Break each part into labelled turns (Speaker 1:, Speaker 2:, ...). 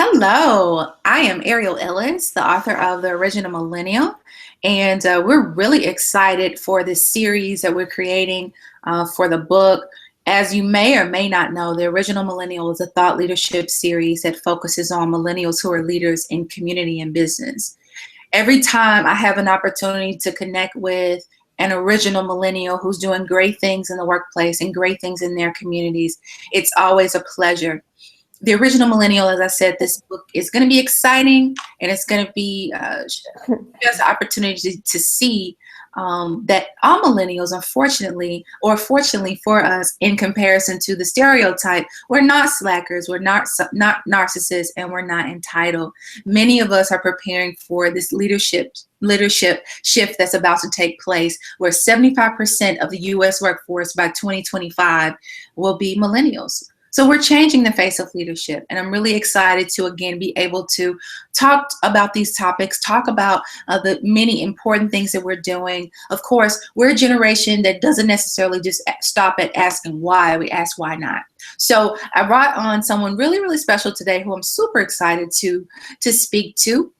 Speaker 1: Hello, I am Ariel Ellis, the author of The Original Millennial, and we're really excited for this series that we're creating for the book. As you may or may not know, The Original Millennial is a thought leadership series that focuses on millennials who are leaders in community and business. Every time I have an opportunity to connect with an original millennial who's doing great things in the workplace and great things in their communities, it's always a pleasure. The Original Millennial, as I said, this book is going to be exciting, and it's going to be just an opportunity to see that all millennials, unfortunately, or fortunately for us, in comparison to the stereotype, we're not slackers, we're not narcissists, and we're not entitled. Many of us are preparing for this leadership shift that's about to take place, where 75% of the U.S. workforce by 2025 will be millennials. So we're changing the face of leadership, and I'm really excited to again be able to talk about these topics, talk about the many important things that we're doing. Of course, we're a generation that doesn't necessarily just stop at asking why, we ask why not. So I brought on someone really, really special today who I'm super excited to speak to.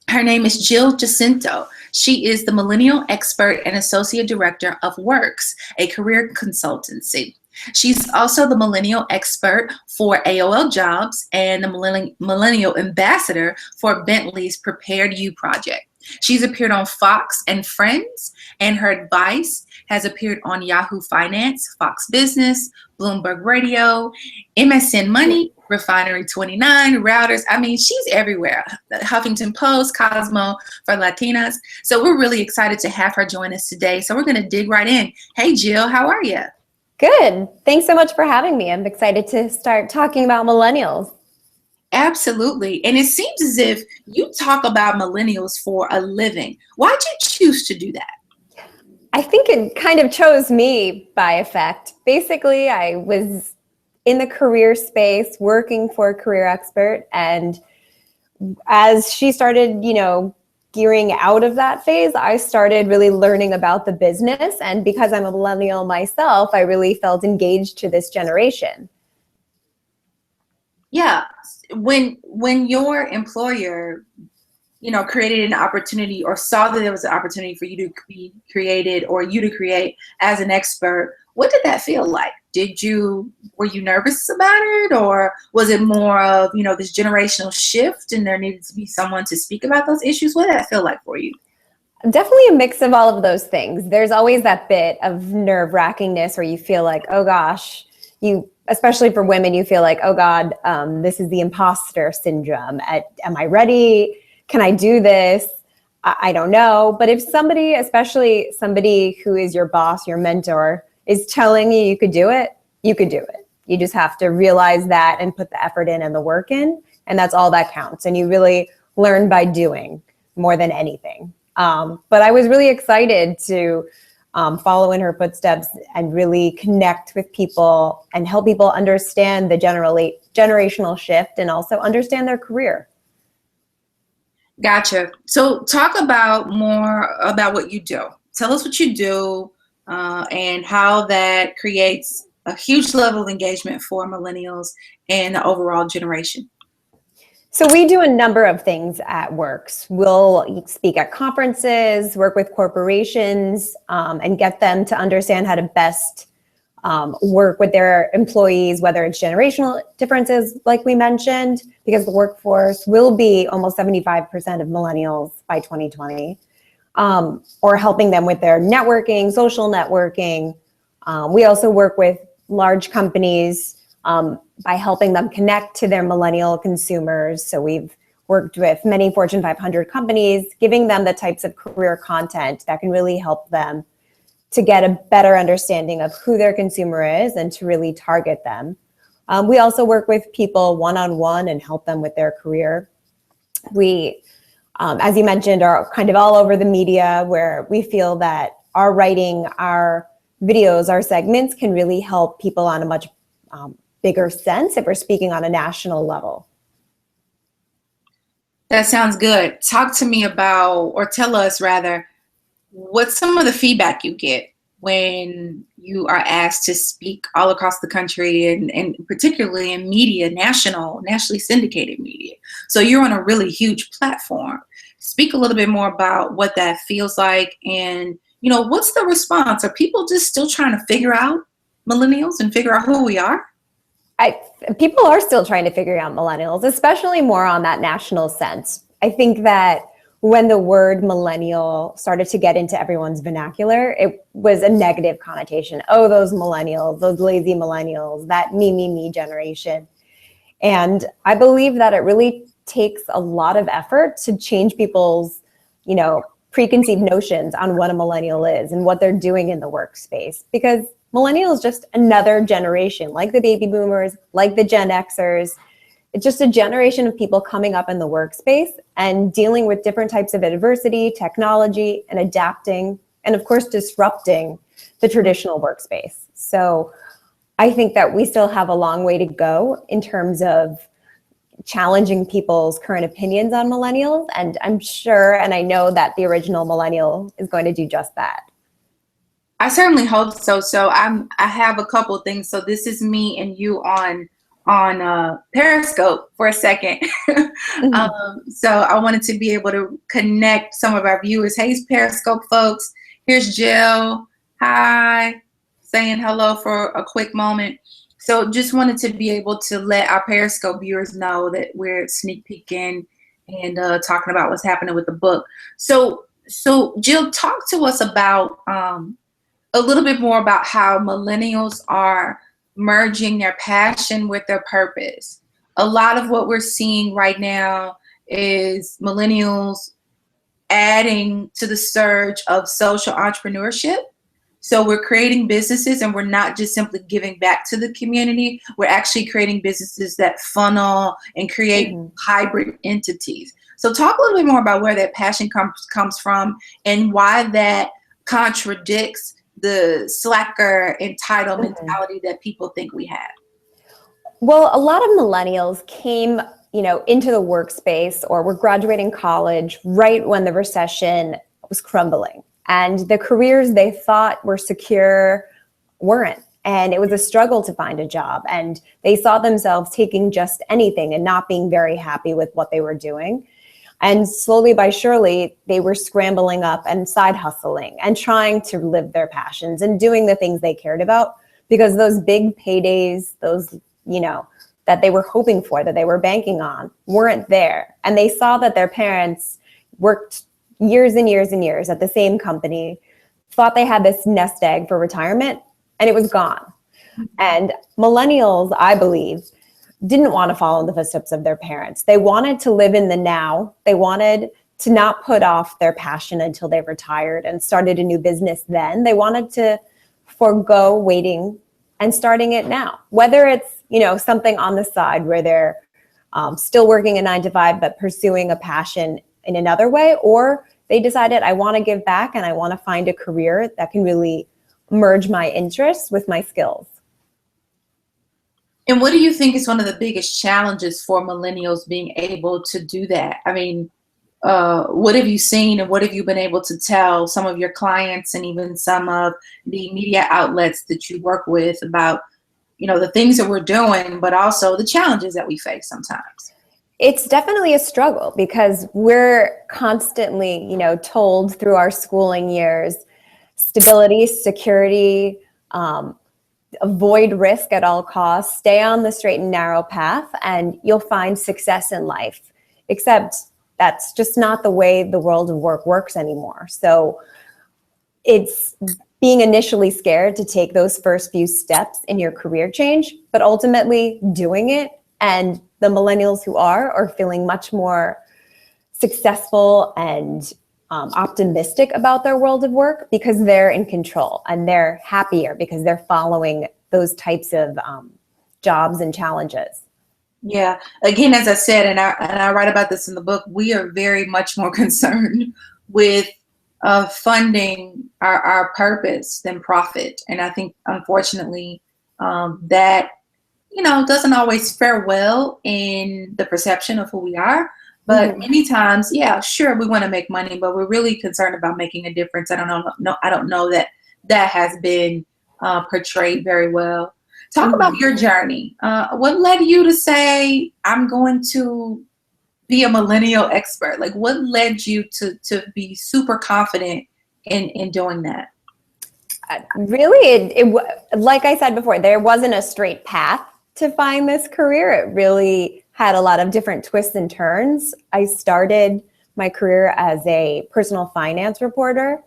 Speaker 1: Her name is Jacinto. She is the Millennial Expert and Associate Director of Works, a career consultancy. She's also the Millennial Expert for AOL Jobs and the Millennial Ambassador for Bentley's Prepared You project. She's appeared on Fox and Friends, and her advice has appeared on Yahoo Finance, Fox Business, Bloomberg Radio, MSN Money, Refinery 29, Routers. I mean, she's everywhere. Huffington Post, Cosmo for Latinas. So we're really excited to have her join us today. So we're going to dig right in. Hey, Jill, how are you?
Speaker 2: Good. Thanks so much for having me. I'm excited to start talking about millennials.
Speaker 1: Absolutely. And it seems as if you talk about millennials for a living. Why'd you choose to do that?
Speaker 2: I think it kind of chose me by effect. Basically, I was in the career space working for a career expert. And as she started, gearing out of that phase, I started really learning about the business. And because I'm a millennial myself, I really felt engaged to this generation.
Speaker 1: Yeah. When your employer, created an opportunity or saw that there was an opportunity for you to be created or you to create as an expert, what did that feel like? Were you nervous about it, or was it more of, this generational shift and there needed to be someone to speak about those issues? What did that feel like for you?
Speaker 2: Definitely a mix of all of those things. There's always that bit of nerve-wrackingness where you feel like, oh gosh, especially for women, you feel like, oh God, this is the imposter syndrome. Am I ready? Can I do this? I don't know. But if somebody, especially somebody who is your boss, your mentor, is telling you could do it, you could do it. You just have to realize that and put the effort in and the work in, and that's all that counts. And you really learn by doing more than anything. But I was really excited to follow in her footsteps and really connect with people and help people understand the generational shift and also understand their career.
Speaker 1: Gotcha. So talk more about what you do. Tell us what you do and how that creates a huge level of engagement for millennials and the overall generation.
Speaker 2: So we do a number of things at Works. We'll speak at conferences, work with corporations, and get them to understand how to best work with their employees, whether it's generational differences, like we mentioned, because the workforce will be almost 75% of millennials by 2020, or helping them with their networking, social networking. We also work with large companies by helping them connect to their millennial consumers. So we've worked with many Fortune 500 companies, giving them the types of career content that can really help them to get a better understanding of who their consumer is and to really target them. We also work with people one-on-one and help them with their career. We, as you mentioned, are kind of all over the media, where we feel that our writing, our videos, our segments can really help people on a much bigger sense if we're speaking on a national level.
Speaker 1: That sounds good. Talk to me about, or tell us rather, what's some of the feedback you get when you are asked to speak all across the country and particularly in media, nationally syndicated media? So you're on a really huge platform. Speak a little bit more about what that feels like, and what's the response? Are people just still trying to figure out millennials and figure out who we are?
Speaker 2: People are still trying to figure out millennials, especially more on that national sense. I think that when the word millennial started to get into everyone's vernacular, it was a negative connotation. Oh, those millennials, those lazy millennials, that me generation. And I believe that it really takes a lot of effort to change people's, preconceived notions on what a millennial is and what they're doing in the workspace. Because millennial is just another generation, like the baby boomers, like the Gen Xers. It's just a generation of people coming up in the workspace and dealing with different types of adversity, technology, and adapting, and of course, disrupting the traditional workspace. So I think that we still have a long way to go in terms of challenging people's current opinions on millennials. And I'm sure, and I know that the original millennial is going to do just that.
Speaker 1: I certainly hope so. So I have a couple of things. So this is me and you on Periscope for a second. So I wanted to be able to connect some of our viewers. Hey, Periscope folks. Here's Jill. Hi. Saying hello for a quick moment. So just wanted to be able to let our Periscope viewers know that we're sneak peeking and talking about what's happening with the book. So Jill, talk to us about a little bit more about how millennials are merging their passion with their purpose. A lot of what we're seeing right now is millennials adding to the surge of social entrepreneurship. So we're creating businesses, and we're not just simply giving back to the community. We're actually creating businesses that funnel and create hybrid entities. So talk a little bit more about where that passion comes from and why that contradicts the slacker entitled mentality that people think we have.
Speaker 2: Well, a lot of millennials came, into the workspace or were graduating college right when the recession was crumbling. And the careers they thought were secure weren't. And it was a struggle to find a job. And they saw themselves taking just anything and not being very happy with what they were doing. And slowly by surely, they were scrambling up and side hustling and trying to live their passions and doing the things they cared about, because those big paydays, those, that they were hoping for, that they were banking on, weren't there. And they saw that their parents worked years and years and years at the same company, thought they had this nest egg for retirement, and it was gone. And millennials, I believe, didn't want to follow in the footsteps of their parents. They wanted to live in the now. They wanted to not put off their passion until they retired and started a new business then. They wanted to forego waiting and starting it now, whether it's, something on the side where they're still working a 9 to 5, but pursuing a passion in another way, or they decided, I want to give back and I want to find a career that can really merge my interests with my skills.
Speaker 1: And what do you think is one of the biggest challenges for millennials being able to do that? I mean, what have you seen, and what have you been able to tell some of your clients and even some of the media outlets that you work with about, the things that we're doing, but also the challenges that we face sometimes?
Speaker 2: It's definitely a struggle because we're constantly, told through our schooling years, stability, security, avoid risk at all costs, stay on the straight and narrow path, and you'll find success in life. Except that's just not the way the world of work works anymore. So it's being initially scared to take those first few steps in your career change, but ultimately doing it. And the millennials who are feeling much more successful and optimistic about their world of work because they're in control and they're happier because they're following those types of jobs and challenges.
Speaker 1: Yeah. Again, as I said, and I write about this in the book, we are very much more concerned with funding our purpose than profit. And I think, unfortunately, that doesn't always fare well in the perception of who we are. But many times, yeah, sure, we want to make money, but we're really concerned about making a difference. I don't know that has been portrayed very well. Talk about your journey. What led you to say, I'm going to be a millennial expert? Like, what led you to be super confident in doing that?
Speaker 2: Really, like I said before, there wasn't a straight path to find this career. It really had a lot of different twists and turns. I started my career as a personal finance reporter.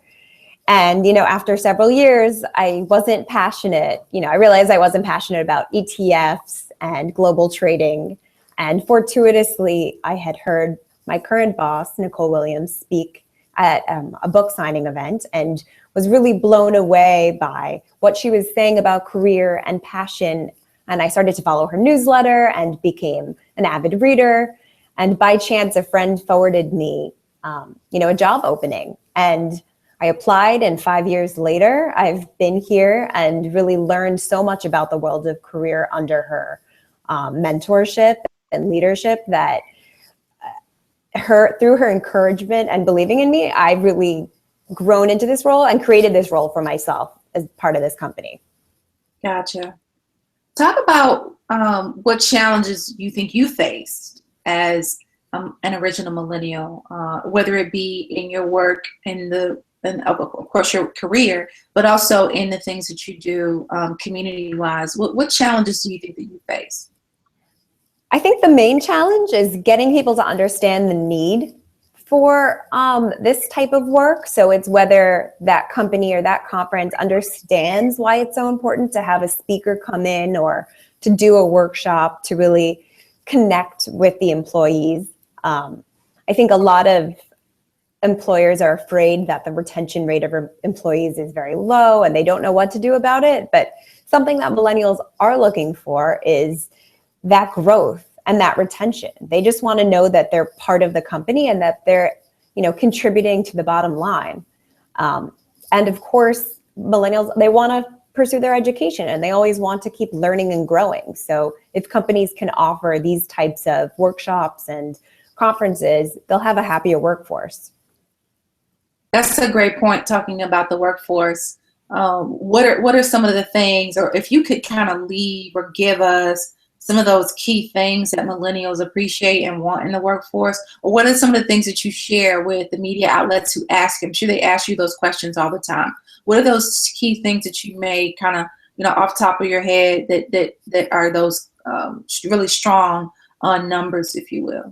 Speaker 2: And, after several years, I wasn't passionate. I realized I wasn't passionate about ETFs and global trading. And fortuitously, I had heard my current boss, Nicole Williams, speak at a book signing event and was really blown away by what she was saying about career and passion. And I started to follow her newsletter and became an avid reader. And by chance, a friend forwarded me, a job opening. And I applied, and 5 years later, I've been here and really learned so much about the world of career under her mentorship and leadership that through her encouragement and believing in me, I've really grown into this role and created this role for myself as part of this company.
Speaker 1: Gotcha. Talk about what challenges you think you faced as an original millennial, whether it be in your work and of course your career, but also in the things that you do community-wise. What challenges do you think that you face?
Speaker 2: I think the main challenge is getting people to understand the need for this type of work. So it's whether that company or that conference understands why it's so important to have a speaker come in or to do a workshop to really connect with the employees. I think a lot of employers are afraid that the retention rate of employees is very low and they don't know what to do about it. But something that millennials are looking for is that growth and that retention. They just want to know that they're part of the company and that they're, contributing to the bottom line. And of course, millennials, they want to pursue their education and they always want to keep learning and growing. So if companies can offer these types of workshops and conferences, they'll have a happier workforce.
Speaker 1: That's a great point, talking about the workforce. What are some of the things, or if you could kind of leave or give us some of those key things that millennials appreciate and want in the workforce, or what are some of the things that you share with the media outlets who ask? I'm sure they ask you those questions all the time. What are those key things that you may kind of, off the top of your head that are those really strong numbers, if you will?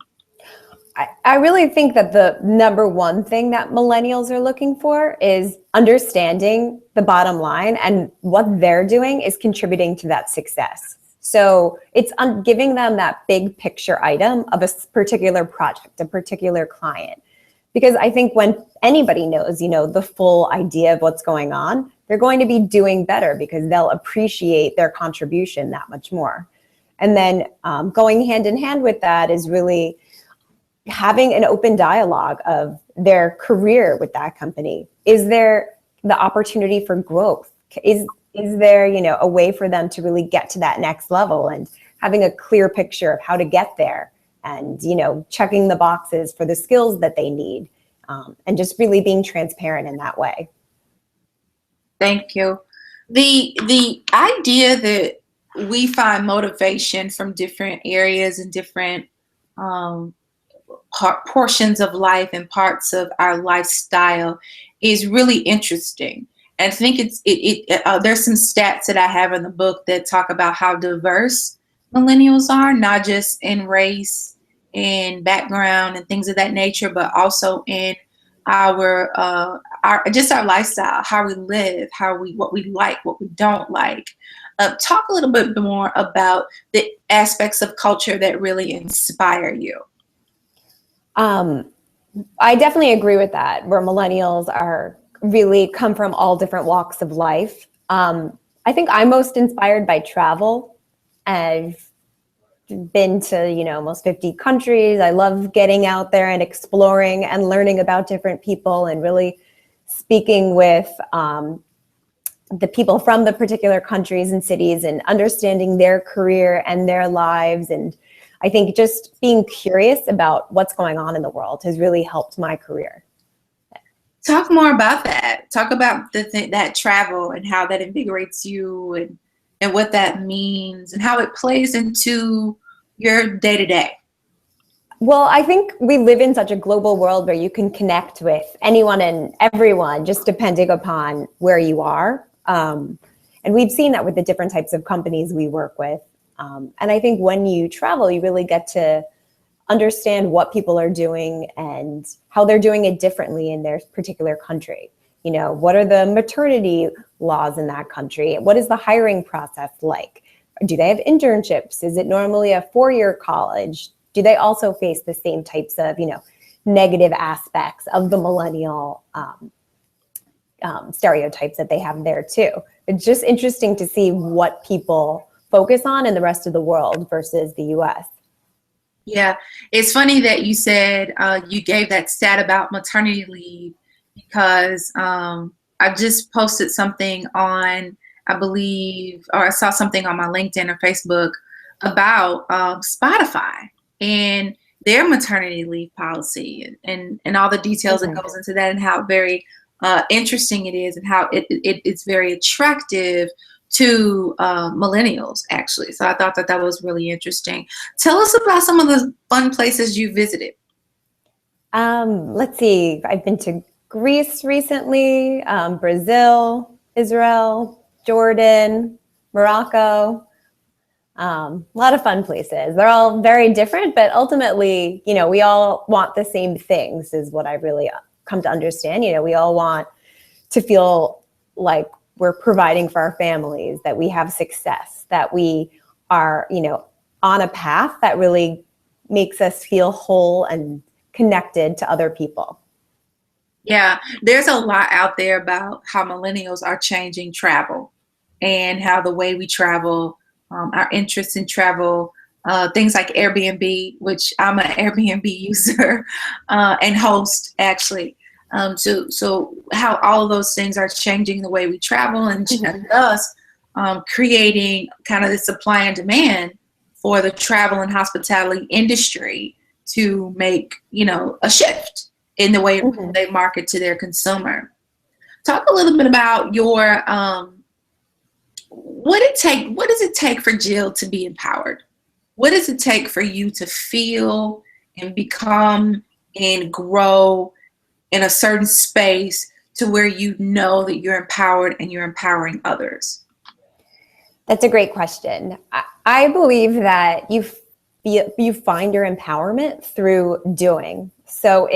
Speaker 2: I really think that the number one thing that millennials are looking for is understanding the bottom line, and what they're doing is contributing to that success. So it's giving them that big picture item of a particular project, a particular client. Because I think when anybody knows, the full idea of what's going on, they're going to be doing better because they'll appreciate their contribution that much more. And then going hand in hand with that is really having an open dialogue of their career with that company. Is there the opportunity for growth? Is there, a way for them to really get to that next level, and having a clear picture of how to get there, and, checking the boxes for the skills that they need, and just really being transparent in that way.
Speaker 1: Thank you. The idea that we find motivation from different areas and different portions of life and parts of our lifestyle is really interesting. And I think there's some stats that I have in the book that talk about how diverse millennials are, not just in race and background and things of that nature, but also in our lifestyle, how we live, what we like, what we don't like. Talk a little bit more about the aspects of culture that really inspire you.
Speaker 2: I definitely agree with that, where millennials are really come from all different walks of life. I think I'm most inspired by travel. I've been to, almost 50 countries. I love getting out there and exploring and learning about different people and really speaking with the people from the particular countries and cities and understanding their career and their lives. And I think just being curious about what's going on in the world has really helped my career.
Speaker 1: Talk more about that. Talk about that travel and how that invigorates you, and what that means and how it plays into your day-to-day.
Speaker 2: Well, I think we live in such a global world where you can connect with anyone and everyone, just depending upon where you are. And we've seen that with the different types of companies we work with. And I think when you travel, you really get to understand what people are doing and how they're doing it differently in their particular country. What are the maternity laws in that country? What is the hiring process like? Do they have internships? Is it normally a 4-year college? Do they also face the same types of, negative aspects of the millennial stereotypes that they have there too? It's just interesting to see what people focus on in the rest of the world versus the US.
Speaker 1: Yeah, it's funny that you said you gave that stat about maternity leave because I just posted something on, I believe, or I saw something on my LinkedIn or Facebook about Spotify and their maternity leave policy and all the details that goes into that and how very interesting it is and how it's very attractive to millennials, actually. So I thought that was really interesting. Tell us about some of the fun places you visited.
Speaker 2: Let's see. I've been to Greece recently, Brazil, Israel, Jordan, Morocco. A lot of fun places. They're all very different, but ultimately, we all want the same things is what I really come to understand. We all want to feel like we're providing for our families, that we have success, that we are, on a path that really makes us feel whole and connected to other people.
Speaker 1: Yeah, there's a lot out there about how millennials are changing travel and how the way we travel, our interest in travel, things like Airbnb, which I'm an Airbnb user and host actually. So how all of those things are changing the way we travel and thus creating kind of the supply and demand for the travel and hospitality industry to make, a shift in the way they market to their consumer. Talk a little bit about your, what does it take for Jill to be empowered? What does it take for you to feel and become and grow in a certain space to where you know that you're empowered and you're empowering others?
Speaker 2: That's a great question. I believe that you find your empowerment through doing. So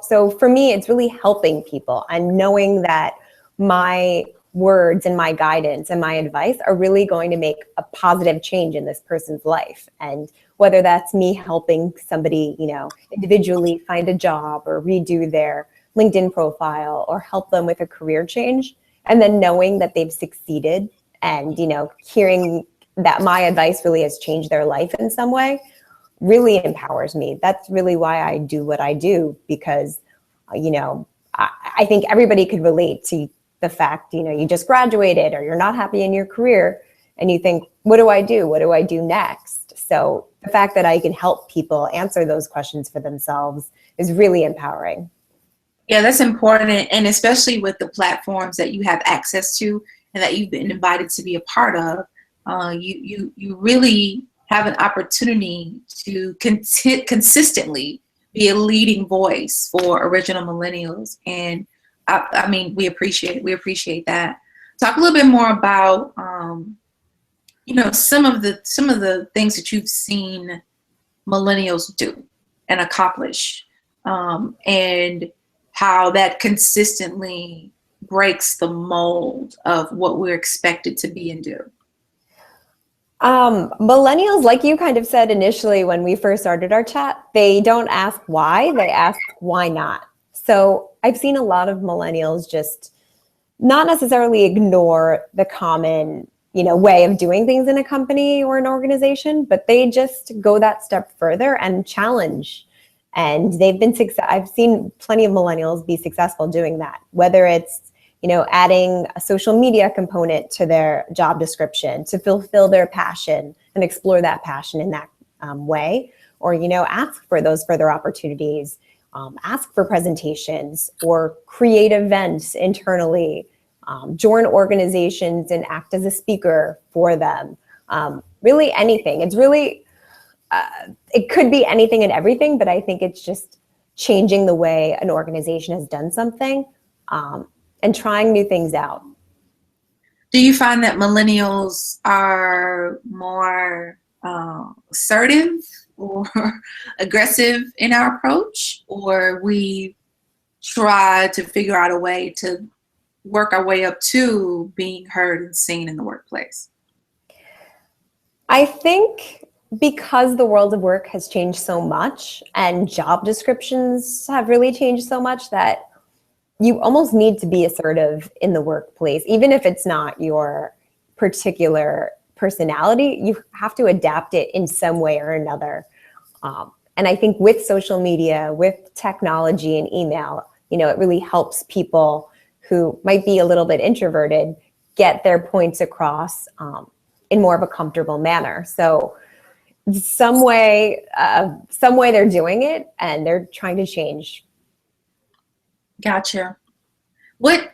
Speaker 2: So for me, it's really helping people and knowing that my words and my guidance and my advice are really going to make a positive change in this person's life. And whether that's me helping somebody, individually find a job or redo their LinkedIn profile or help them with a career change, and then knowing that they've succeeded and, hearing that my advice really has changed their life in some way really empowers me. That's really why I do what I do, because, I think everybody could relate to the fact, you just graduated or you're not happy in your career and you think, what do I do? What do I do next? So the fact that I can help people answer those questions for themselves is really empowering.
Speaker 1: Yeah, that's important. And especially with the platforms that you have access to and that you've been invited to be a part of, you really have an opportunity to consistently be a leading voice for original millennials. And I mean, we appreciate that. Talk a little bit more about, some of the things that you've seen millennials do and accomplish, and how that consistently breaks the mold of what we're expected to be and do.
Speaker 2: Millennials, like you kind of said initially when we first started our chat, they don't ask why, they ask why not. So I've seen a lot of millennials just not necessarily ignore the common, way of doing things in a company or an organization, but they just go that step further and challenge. And they've been I've seen plenty of millennials be successful doing that, whether it's, adding a social media component to their job description to fulfill their passion and explore that passion in that way, or, ask for those further opportunities, ask for presentations or create events internally, join organizations and act as a speaker for them. Really anything. It's really it could be anything and everything, but I think it's just changing the way an organization has done something, and trying new things out.
Speaker 1: Do you find that millennials are more assertive or aggressive in our approach, or we try to figure out a way to work our way up to being heard and seen in the workplace?
Speaker 2: I think because the world of work has changed so much and job descriptions have really changed so much that you almost need to be assertive in the workplace, even if it's not your particular personality. You have to adapt it in some way or another. And I think with social media, with technology and email, it really helps people who might be a little bit introverted get their points across in more of a comfortable manner. So some way they're doing it, and they're trying to change.
Speaker 1: Gotcha.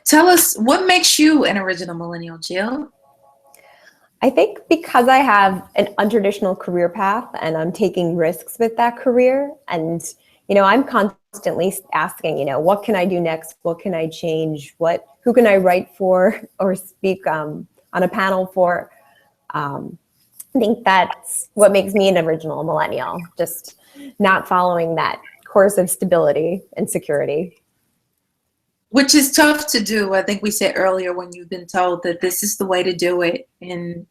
Speaker 1: Tell us what makes you an original millennial, Jill?
Speaker 2: I think because I have an untraditional career path and I'm taking risks with that career, and I'm constantly asking, what can I do next? What can I change? Who can I write for or speak on a panel for? I think that's what makes me an original millennial, just not following that course of stability and security.
Speaker 1: Which is tough to do. I think we said earlier, when you've been told that this is the way to do it and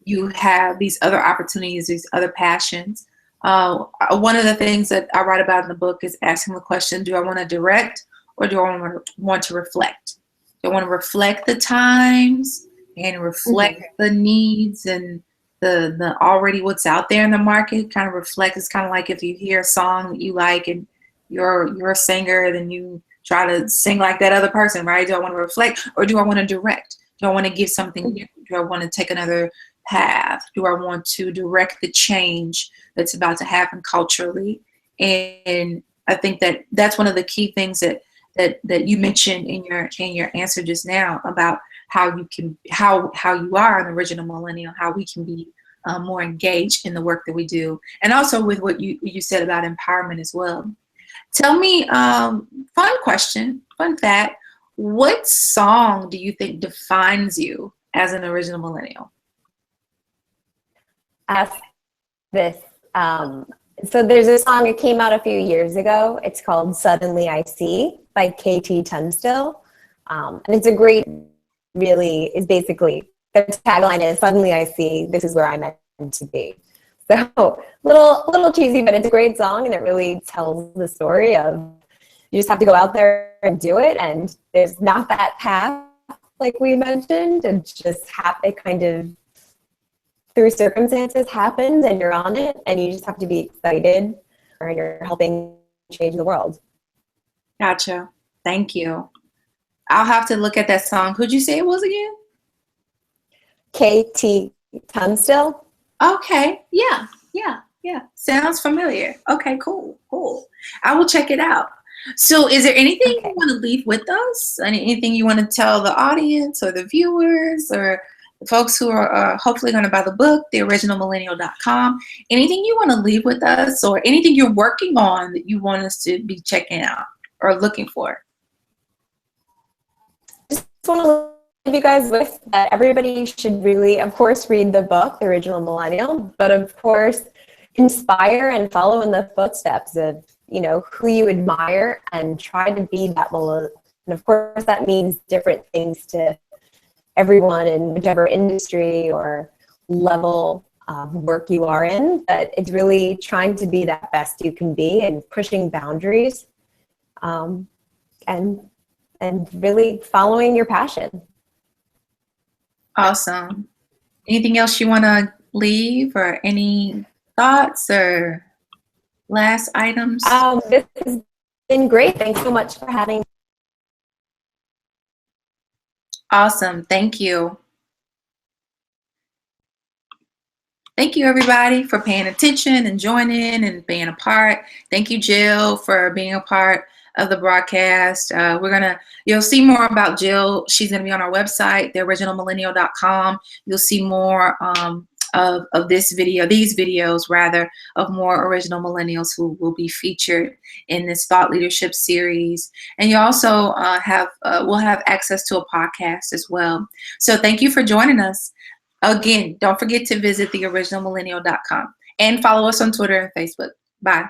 Speaker 1: you have these other opportunities, these other passions. One of the things that I write about in the book is asking the question, do I want to direct or do I want to reflect? Do I want to reflect the times and reflect the needs and the already what's out there in the market? Kind of reflect. It's kind of like if you hear a song that you like and you're a singer, then you try to sing like that other person, right? Do I want to reflect or do I want to direct? Do I want to give something new? Do I want to take another path? Do I want to direct the change that's about to happen culturally? And I think that that's one of the key things that you mentioned in your answer just now about how you are an original millennial, how we can be more engaged in the work that we do, and also with what you said about empowerment as well. Tell me, fun fact, what song do you think defines you as an original millennial?
Speaker 2: Ask this. So there's a song that came out a few years ago. It's called Suddenly I See by KT Tunstall. And it's a great, really, is basically, their tagline is, Suddenly I See, this is where I'm meant to be. So little cheesy, but it's a great song, and it really tells the story of you just have to go out there and do it, and there's not that path like we mentioned, and just it kind of through circumstances happens, and you're on it, and you just have to be excited, or you're helping change the world.
Speaker 1: Gotcha. Thank you. I'll have to look at that song. Who'd you say it was again?
Speaker 2: KT Tunstall.
Speaker 1: Okay. Yeah. Sounds familiar. Okay, cool. I will check it out. So is there anything you want to leave with us? Anything you want to tell the audience or the viewers or the folks who are hopefully going to buy the book, theoriginalmillennial.com? Anything you want to leave with us, or anything you're working on that you want us to be checking out or looking for?
Speaker 2: Just want to leave you guys with that everybody should really, of course, read the book, The Original Millennial, but of course, inspire and follow in the footsteps of, who you admire, and try to be that millennial. And of course, that means different things to everyone in whichever industry or level of work you are in, but it's really trying to be that best you can be and pushing boundaries, and really following your passion.
Speaker 1: Awesome. Anything else you want to leave, or any thoughts or last items?
Speaker 2: This has been great. Thanks so much for having me.
Speaker 1: Awesome. Thank you. Thank you, everybody, for paying attention and joining and being a part. Thank you, Jill, for being a part of the broadcast. You'll see more about Jill. She's going to be on our website, theoriginalmillennial.com. You'll see more of these videos rather, of more original millennials who will be featured in this thought leadership series. And you also will have access to a podcast as well. So thank you for joining us. Again, don't forget to visit theoriginalmillennial.com and follow us on Twitter and Facebook. Bye.